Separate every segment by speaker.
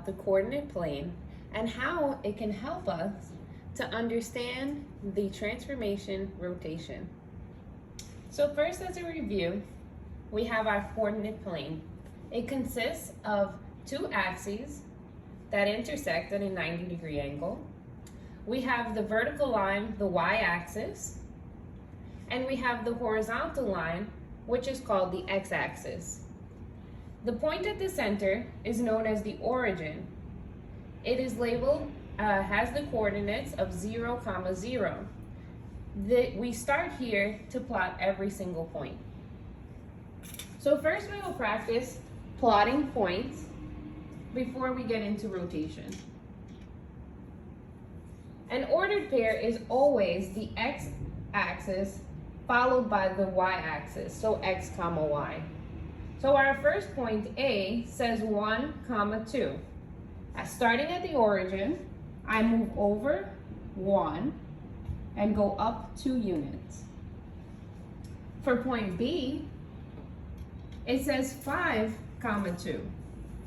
Speaker 1: the coordinate plane and how it can help us to understand the transformation rotation. So first, as a review, we have our coordinate plane. It consists of two axes that intersect at a 90-degree angle. We have the vertical line, the y-axis, and we have the horizontal line, which is called the x-axis. The point at the center is known as the origin. It is labeled, has the coordinates of 0, 0. We start here to plot every single point. So first we will practice plotting points before we get into rotation. An ordered pair is always the x-axis followed by the y-axis, so x, y. So our first point A says 1, 2. Starting at the origin, I move over 1 and go up 2 units. For point B, it says 5, 2.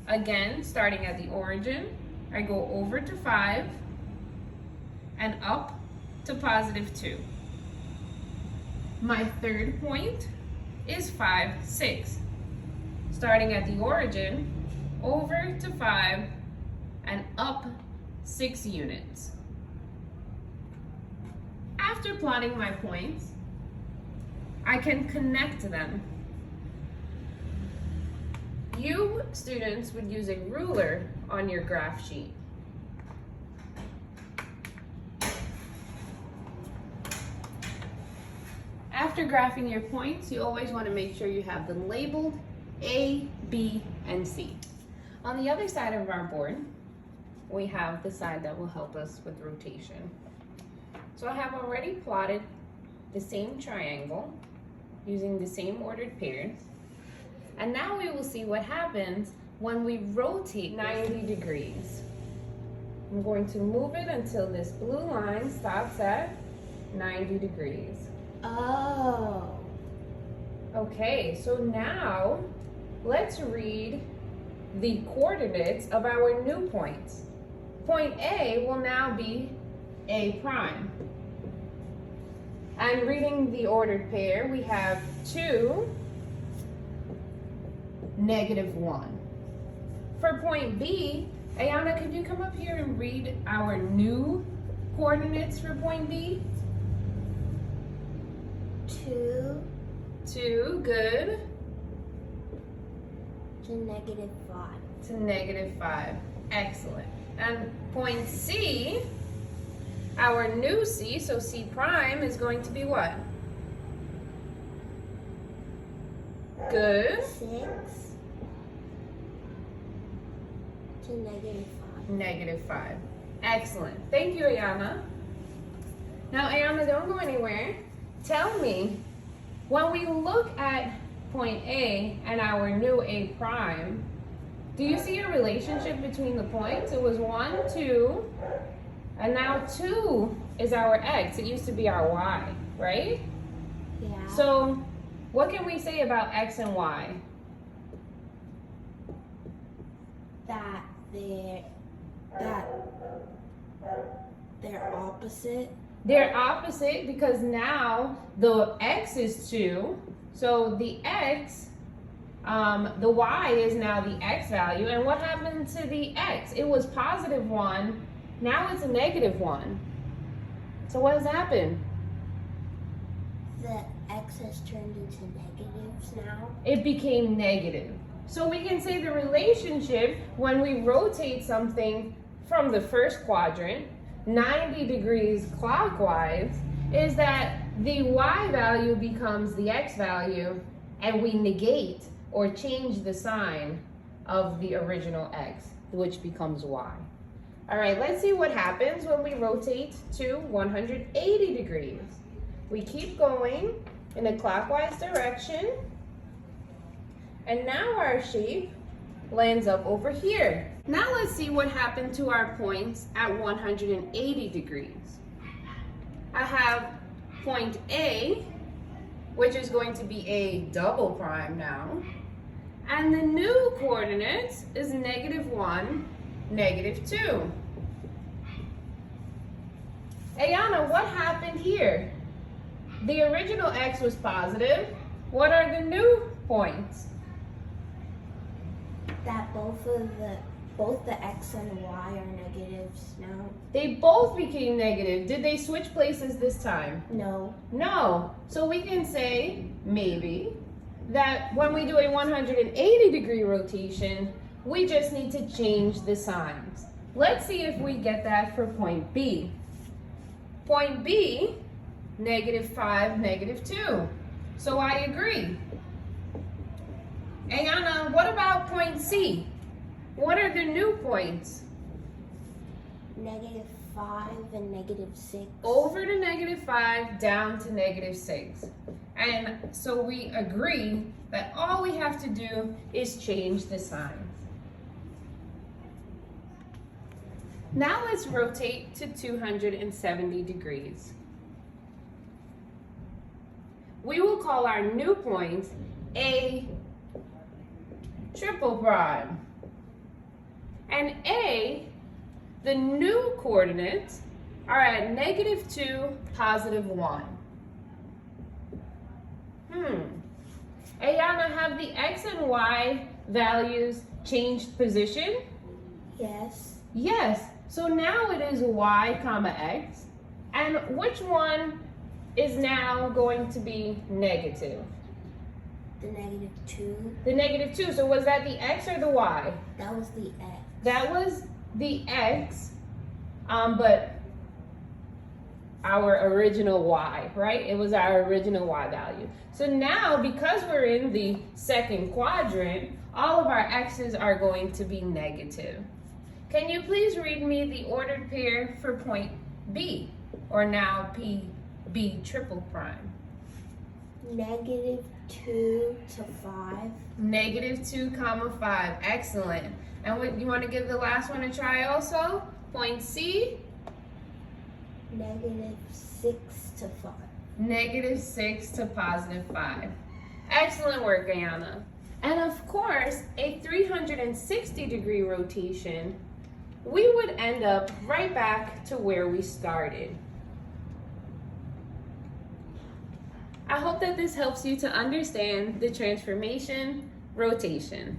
Speaker 1: Again, starting at the origin, I go over to 5 and up to +2. My third point is 5, 6. Starting at the origin, over to 5 and up 6 units. After plotting my points, I can connect them. You students would use a ruler on your graph sheet. After graphing your points, you always want to make sure you have them labeled A, B, and C. On the other side of our board, we have the side that will help us with rotation. So I have already plotted the same triangle using the same ordered pairs. And now we will see what happens when we rotate 90 degrees. I'm going to move it until this blue line stops at 90 degrees.
Speaker 2: Oh.
Speaker 1: Okay, so now let's read the coordinates of our new points. Point A will now be A prime. And reading the ordered pair, we have 2, -1. For point B, Ayana, could you come up here and read our new coordinates for point B?
Speaker 2: 2
Speaker 1: 2, good.
Speaker 2: to -5.
Speaker 1: To -5, excellent. And point C, our new C, so C prime is going to be what? Good.
Speaker 2: 6 to -5.
Speaker 1: -5. Excellent. Thank you, Ayana. Now, Ayana, don't go anywhere. Tell me, when we look at point A and our new A prime, do you see a relationship between the points? It was 1, 2, and now 2 is our X. It used to be our Y, right?
Speaker 2: Yeah.
Speaker 1: So, what can we say about X and Y?
Speaker 2: that they're opposite.
Speaker 1: They're opposite because now the X is 2. So the X, the Y is now the X value. And what happened to the X? It was +1. Now it's a -1. So what has happened?
Speaker 2: The X has turned into negatives now.
Speaker 1: It became negative. So we can say the relationship when we rotate something from the first quadrant 90 degrees clockwise is that the Y value becomes the X value and we negate or change the sign of the original X, which becomes Y. All right, let's see what happens when we rotate to 180 degrees. We keep going in a clockwise direction, and now our shape lands up over here. Now let's see what happened to our points at 180 degrees. I have point A, which is going to be a double prime now, and the new coordinates is -1 -2. Ayana, what happened here? The original x was positive. What are the new points?
Speaker 2: That both the x and y are negatives now.
Speaker 1: They both became negative. Did they switch places this time?
Speaker 2: No.
Speaker 1: No. So we can say, maybe, that when we do a 180-degree rotation, we just need to change the signs. Let's see if we get that for point B. Point B, -5, -2. So I agree. Ayana, what about point C? What are the new points?
Speaker 2: -5 and -6.
Speaker 1: Over to -5, down to -6. And so we agree that all we have to do is change the signs. Now let's rotate to 270 degrees. We will call our new point A triple prime. And A, the new coordinates, are at -2, +1. Ayana, have the x and y values changed position?
Speaker 2: Yes.
Speaker 1: Yes. So now it is y comma x. And which one is now going to be negative?
Speaker 2: The -2.
Speaker 1: The -2. So was that the x or the y?
Speaker 2: That was the x.
Speaker 1: That was the x, but our original y, right? It was our original y value. So now, because we're in the second quadrant, all of our x's are going to be negative. Can you please read me the ordered pair for point B, or now B triple prime?
Speaker 2: -2 to 5.
Speaker 1: -2, 5. Excellent. And you want to give the last one a try also? Point C?
Speaker 2: -6 to 5.
Speaker 1: -6 to +5. Excellent work, Ayana. And of course, a 360-degree rotation, we would end up right back to where we started. I hope that this helps you to understand the transformation rotation.